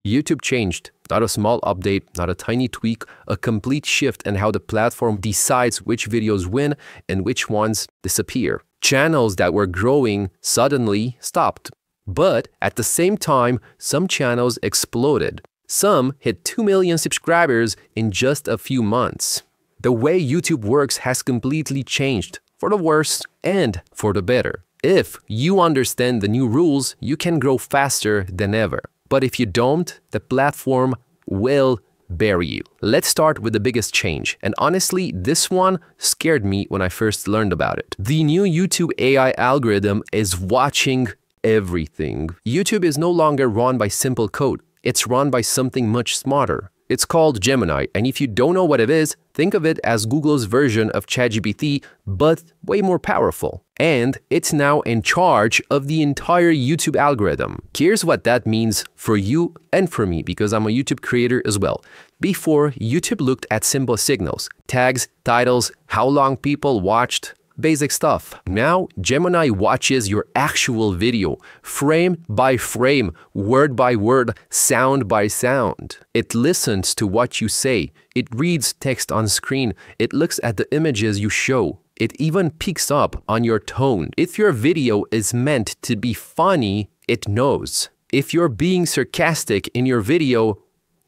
YouTube changed. Not a small update, not a tiny tweak, a complete shift in how the platform decides which videos win and which ones disappear. Channels that were growing suddenly stopped. But at the same time, some channels exploded. Some hit 2 million subscribers in just a few months. The way YouTube works has completely changed, for the worse and for the better. If you understand the new rules, you can grow faster than ever. But if you don't, the platform will bury you. Let's start with the biggest change. And honestly, this one scared me when I first learned about it. The new YouTube AI algorithm is watching everything. YouTube is no longer run by simple code. It's run by something much smarter. It's called Gemini, and if you don't know what it is, think of it as Google's version of ChatGPT, but way more powerful. And it's now in charge of the entire YouTube algorithm. Here's what that means for you and for me, because I'm a YouTube creator as well. Before, YouTube looked at simple signals, tags, titles, how long people watched, basic stuff. Now, Gemini watches your actual video, frame by frame, word by word, sound by sound. It listens to what you say. It reads text on screen. It looks at the images you show. It even picks up on your tone. If your video is meant to be funny, it knows. If you're being sarcastic in your video,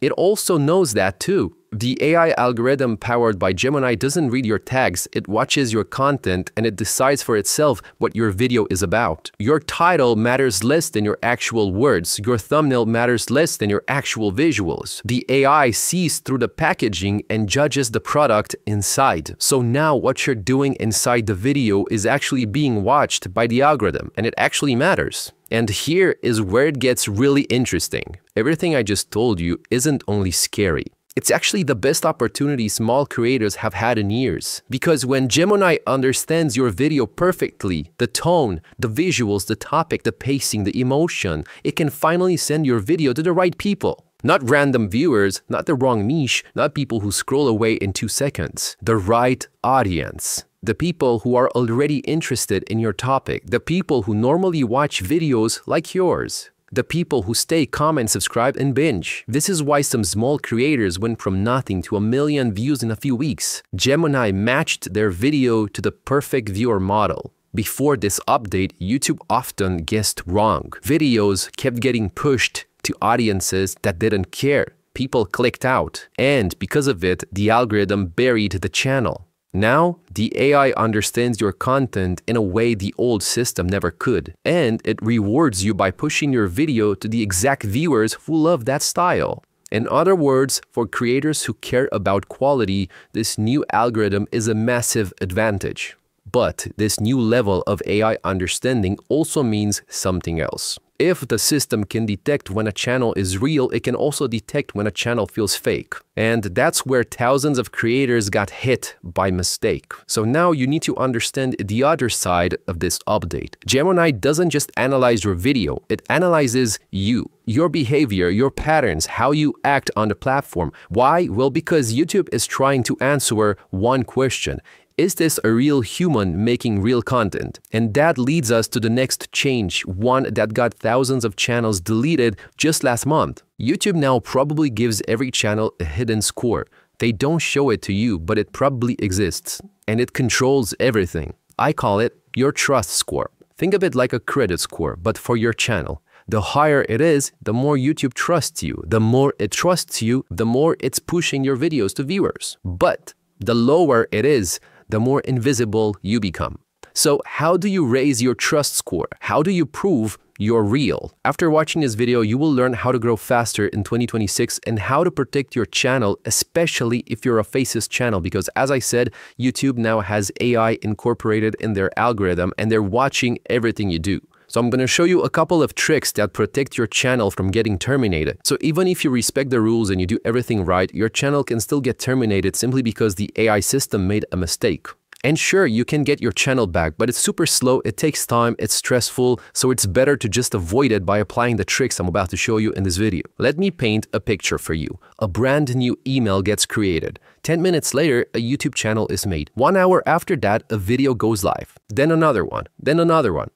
it also knows that too. The AI algorithm powered by Gemini doesn't read your tags, it watches your content and it decides for itself what your video is about. Your title matters less than your actual words. Your thumbnail matters less than your actual visuals. The AI sees through the packaging and judges the product inside. So now what you're doing inside the video is actually being watched by the algorithm, and it actually matters. And here is where it gets really interesting. Everything I just told you isn't only scary. It's actually the best opportunity small creators have had in years. Because when Gemini understands your video perfectly, the tone, the visuals, the topic, the pacing, the emotion, it can finally send your video to the right people. Not random viewers, not the wrong niche, not people who scroll away in 2 seconds. The right audience. The people who are already interested in your topic. The people who normally watch videos like yours. The people who stay, comment, subscribe, and binge. This is why some small creators went from nothing to 1 million views in a few weeks. Gemini matched their video to the perfect viewer model. Before this update, YouTube often guessed wrong. Videos kept getting pushed to audiences that didn't care. People clicked out, and because of it, the algorithm buried the channel. Now, the AI understands your content in a way the old system never could, and it rewards you by pushing your video to the exact viewers who love that style. In other words, for creators who care about quality, this new algorithm is a massive advantage. But this new level of AI understanding also means something else. If the system can detect when a channel is real, it can also detect when a channel feels fake. And that's where thousands of creators got hit by mistake. So now you need to understand the other side of this update. Gemini doesn't just analyze your video, it analyzes you, your behavior, your patterns, how you act on the platform. Why? Well, because YouTube is trying to answer one question. Is this a real human making real content? And that leads us to the next change, one that got thousands of channels deleted just last month. YouTube now probably gives every channel a hidden score. They don't show it to you, but it probably exists. And it controls everything. I call it your trust score. Think of it like a credit score, but for your channel. The higher it is, the more YouTube trusts you. The more it trusts you, the more it's pushing your videos to viewers. But the lower it is, the more invisible you become. So how do you raise your trust score? How do you prove you're real? After watching this video, you will learn how to grow faster in 2026 and how to protect your channel, especially if you're a faceless channel, because as I said, YouTube now has AI incorporated in their algorithm and they're watching everything you do. So I'm going to show you a couple of tricks that protect your channel from getting terminated. So even if you respect the rules and you do everything right, your channel can still get terminated simply because the AI system made a mistake. And sure, you can get your channel back, but it's super slow, it takes time, it's stressful, so it's better to just avoid it by applying the tricks I'm about to show you in this video. Let me paint a picture for you. A brand new email gets created. 10 minutes later, a YouTube channel is made. 1 hour after that, a video goes live. Then another one,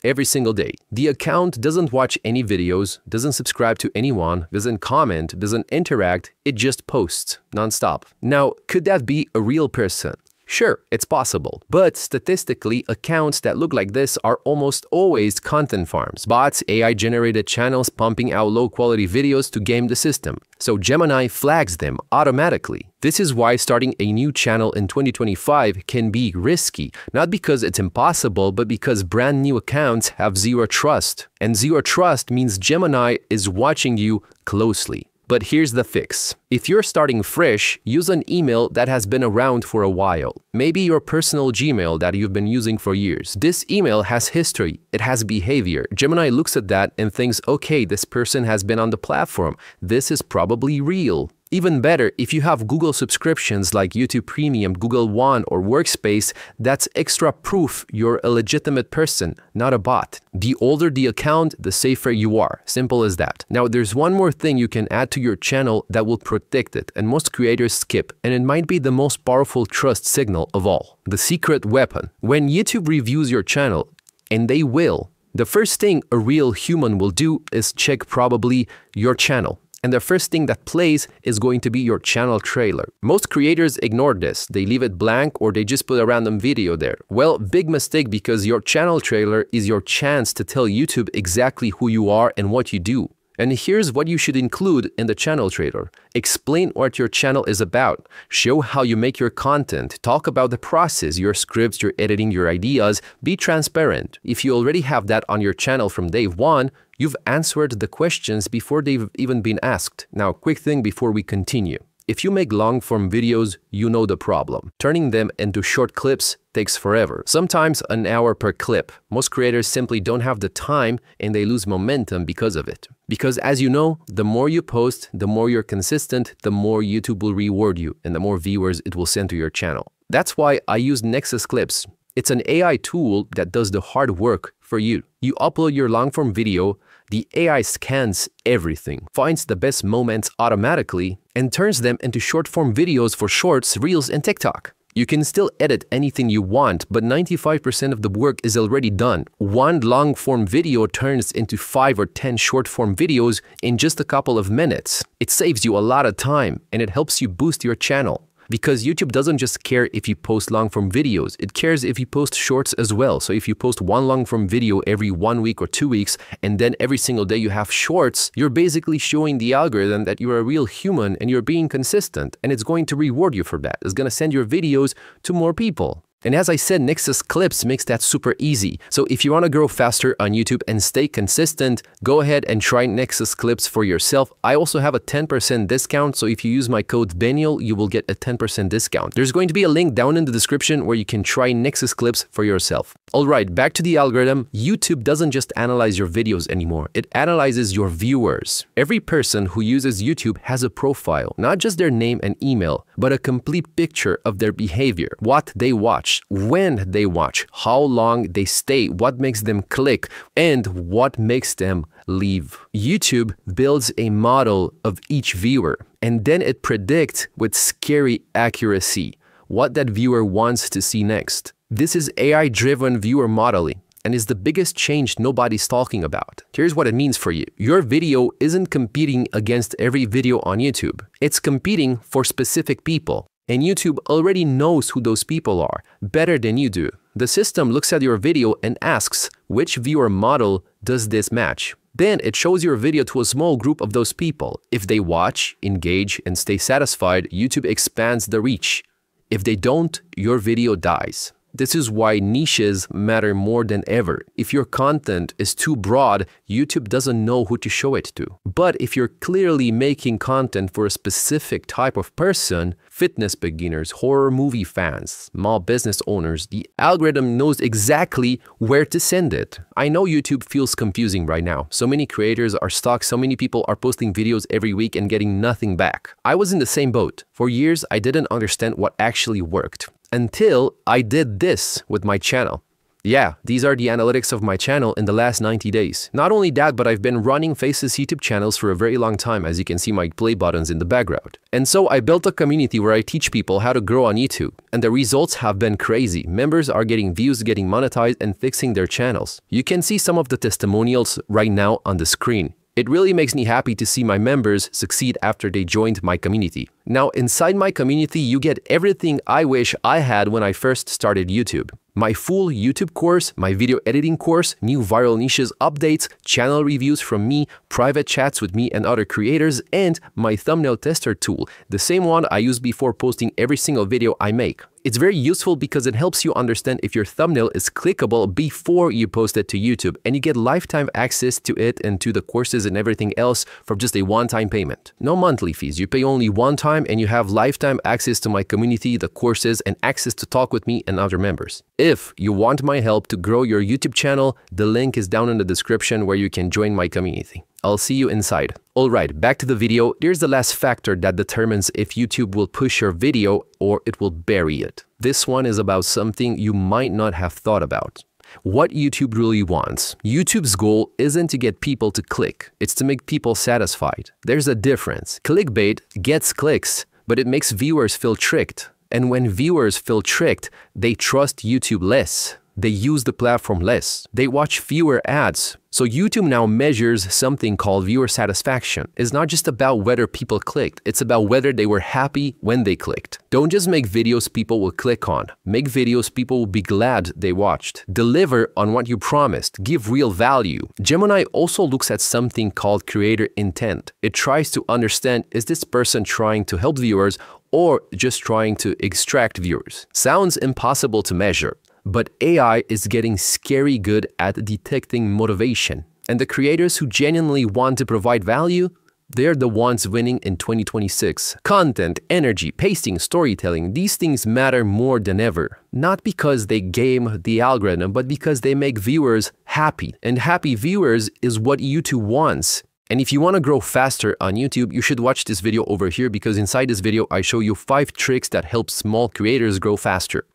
every single day. The account doesn't watch any videos, doesn't subscribe to anyone, doesn't comment, doesn't interact, it just posts non-stop. Now, could that be a real person? Sure, it's possible, but statistically, accounts that look like this are almost always content farms, bots, AI-generated channels pumping out low-quality videos to game the system. So Gemini flags them automatically. This is why starting a new channel in 2025 can be risky, not because it's impossible, but because brand new accounts have zero trust. And zero trust means Gemini is watching you closely. But here's the fix. If you're starting fresh, use an email that has been around for a while. Maybe your personal Gmail that you've been using for years. This email has history, it has behavior. Gemini looks at that and thinks, okay, this person has been on the platform. This is probably real. Even better, if you have Google subscriptions like YouTube Premium, Google One, or Workspace, that's extra proof you're a legitimate person, not a bot. The older the account, the safer you are. Simple as that. Now, there's one more thing you can add to your channel that will protect it, and most creators skip, and it might be the most powerful trust signal of all. The secret weapon. When YouTube reviews your channel, and they will, the first thing a real human will do is check probably your channel. And the first thing that plays is going to be your channel trailer. Most creators ignore this. They leave it blank or they just put a random video there. Well, big mistake, because your channel trailer is your chance to tell YouTube exactly who you are and what you do. And here's what you should include in the channel trailer. Explain what your channel is about. Show how you make your content. Talk about the process, your scripts, your editing, your ideas. Be transparent. If you already have that on your channel from day one, you've answered the questions before they've even been asked. Now, quick thing before we continue. If you make long-form videos, you know the problem. Turning them into short clips takes forever, sometimes an hour per clip. Most creators simply don't have the time and they lose momentum because of it. Because as you know, the more you post, the more you're consistent, the more YouTube will reward you and the more viewers it will send to your channel. That's why I use Nexus Clips. It's an AI tool that does the hard work for you. You upload your long-form video, the AI scans everything, finds the best moments automatically, and turns them into short-form videos for Shorts, Reels, and TikTok. You can still edit anything you want, but 95% of the work is already done. One long-form video turns into 5 or 10 short-form videos in just a couple of minutes. It saves you a lot of time, and it helps you boost your channel. Because YouTube doesn't just care if you post long-form videos, it cares if you post shorts as well. So if you post one long-form video every 1 week or 2 weeks, and then every single day you have shorts, you're basically showing the algorithm that you're a real human and you're being consistent, and it's going to reward you for that. It's going to send your videos to more people. And as I said, Nexus Clips makes that super easy. So if you want to grow faster on YouTube and stay consistent, go ahead and try Nexus Clips for yourself. I also have a 10% discount, so if you use my code Daniel, you will get a 10% discount. There's going to be a link down in the description where you can try Nexus Clips for yourself. Alright, back to the algorithm. YouTube doesn't just analyze your videos anymore, it analyzes your viewers. Every person who uses YouTube has a profile, not just their name and email, but a complete picture of their behavior, what they watch, when they watch, how long they stay, what makes them click, and what makes them leave. YouTube builds a model of each viewer, and then it predicts with scary accuracy what that viewer wants to see next. This is AI-driven viewer modeling, and is the biggest change nobody's talking about. Here's what it means for you. Your video isn't competing against every video on YouTube. It's competing for specific people. And YouTube already knows who those people are better than you do. The system looks at your video and asks, which viewer model does this match? Then it shows your video to a small group of those people. If they watch, engage, and stay satisfied, YouTube expands the reach. If they don't, your video dies. This is why niches matter more than ever. If your content is too broad, YouTube doesn't know who to show it to. But if you're clearly making content for a specific type of person, fitness beginners, horror movie fans, small business owners, the algorithm knows exactly where to send it. I know YouTube feels confusing right now. So many creators are stuck, so many people are posting videos every week and getting nothing back. I was in the same boat. For years, I didn't understand what actually worked. until I did this with my channel. Yeah, these are the analytics of my channel in the last 90 days. Not only that, but I've been running faceless YouTube channels for a very long time, as you can see my play buttons in the background. And so I built a community where I teach people how to grow on YouTube. And the results have been crazy. Members are getting views, getting monetized, and fixing their channels. You can see some of the testimonials right now on the screen. It really makes me happy to see my members succeed after they joined my community. Now, inside my community, you get everything I wish I had when I first started YouTube. My full YouTube course, my video editing course, new viral niches updates, channel reviews from me, private chats with me and other creators, and my thumbnail tester tool, the same one I use before posting every single video I make. It's very useful because it helps you understand if your thumbnail is clickable before you post it to YouTube, and you get lifetime access to it and to the courses and everything else for just a one-time payment. No monthly fees, you pay only one time and you have lifetime access to my community, the courses, and access to talk with me and other members. If you want my help to grow your YouTube channel, the link is down in the description where you can join my community. I'll see you inside. Alright, back to the video. Here's the last factor that determines if YouTube will push your video or it will bury it. This one is about something you might not have thought about. What YouTube really wants. YouTube's goal isn't to get people to click, it's to make people satisfied. There's a difference. Clickbait gets clicks, but it makes viewers feel tricked. And when viewers feel tricked, they trust YouTube less. They use the platform less. They watch fewer ads. So YouTube now measures something called viewer satisfaction. It's not just about whether people clicked, it's about whether they were happy when they clicked. Don't just make videos people will click on. Make videos people will be glad they watched. Deliver on what you promised. Give real value. Gemini also looks at something called creator intent. It tries to understand, is this person trying to help viewers or just trying to extract viewers? Sounds impossible to measure. But AI is getting scary good at detecting motivation. And the creators who genuinely want to provide value, they're the ones winning in 2026. Content, energy, pacing, storytelling, these things matter more than ever. Not because they game the algorithm, but because they make viewers happy. And happy viewers is what YouTube wants. And if you want to grow faster on YouTube, you should watch this video over here because inside this video, I show you 5 tricks that help small creators grow faster.